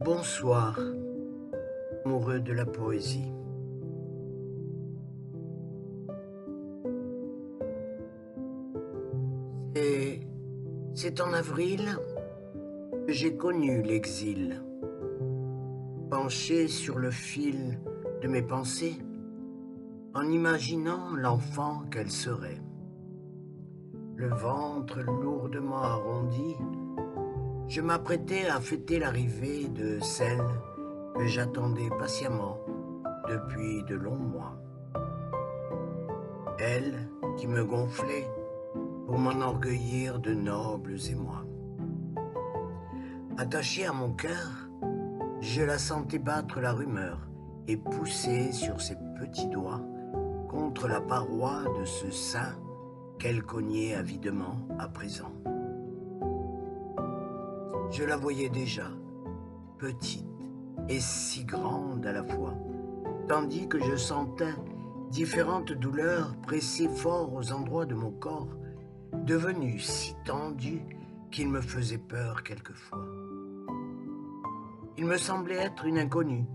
Bonsoir, amoureux de la poésie. Et c'est en avril que j'ai connu l'exil, penché sur le fil de mes pensées, en imaginant l'enfant qu'elle serait. Le ventre lourdement arrondi, je m'apprêtais à fêter l'arrivée de celle que j'attendais patiemment depuis de longs mois. Elle qui me gonflait pour m'enorgueillir de nobles émois. Attachée à mon cœur, je la sentais battre la rumeur et pousser sur ses petits doigts contre la paroi de ce sein qu'elle cognait avidement à présent. Je la voyais déjà, petite et si grande à la fois, tandis que je sentais différentes douleurs presser fort aux endroits de mon corps, devenu si tendu qu'il me faisait peur quelquefois. Il me semblait être une inconnue,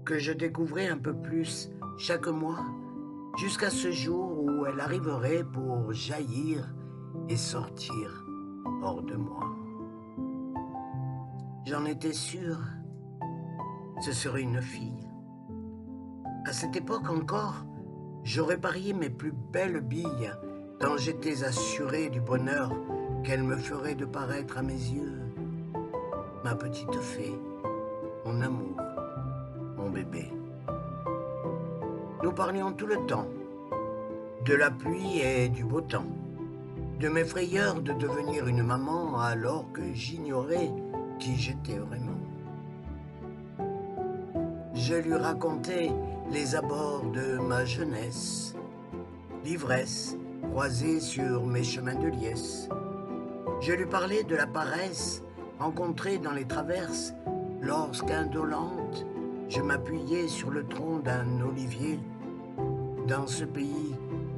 que je découvrais un peu plus chaque mois, jusqu'à ce jour où elle arriverait pour jaillir et sortir hors de moi. J'en étais sûr, ce serait une fille. À cette époque encore, j'aurais parié mes plus belles billes, tant j'étais assuré du bonheur qu'elle me ferait de paraître à mes yeux. Ma petite fée, mon amour, mon bébé. Nous parlions tout le temps, de la pluie et du beau temps, de mes frayeurs de devenir une maman alors que j'ignorais qui j'étais vraiment. Je lui racontais les abords de ma jeunesse, l'ivresse croisée sur mes chemins de liesse. Je lui parlais de la paresse rencontrée dans les traverses lorsqu'indolente, je m'appuyais sur le tronc d'un olivier dans ce pays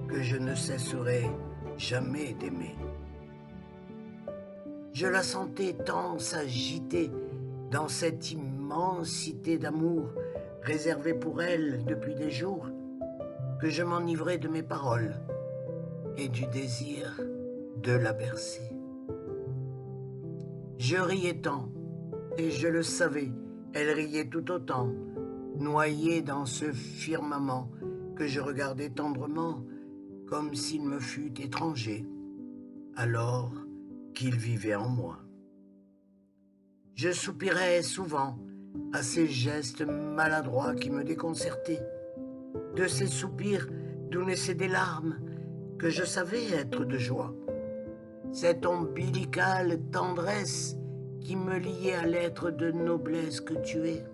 que je ne cesserai jamais d'aimer. Je la sentais tant s'agiter dans cette immensité d'amour réservée pour elle depuis des jours, que je m'enivrais de mes paroles et du désir de la bercer. Je riais tant, et je le savais, elle riait tout autant, noyée dans ce firmament que je regardais tendrement, comme s'il me fût étranger, alors qu'il vivait en moi. Je soupirais souvent à ces gestes maladroits qui me déconcertaient, de ces soupirs d'où naissaient des larmes que je savais être de joie, cette ombilicale tendresse qui me liait à l'être de noblesse que tu es,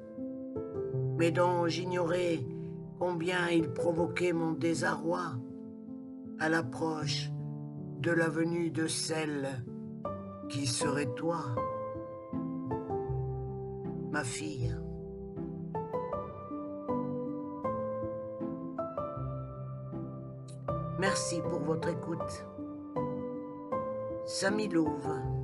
mais dont j'ignorais combien il provoquait mon désarroi à l'approche de la venue de celle qui serait toi, ma fille. Merci pour votre écoute. Samy Louve.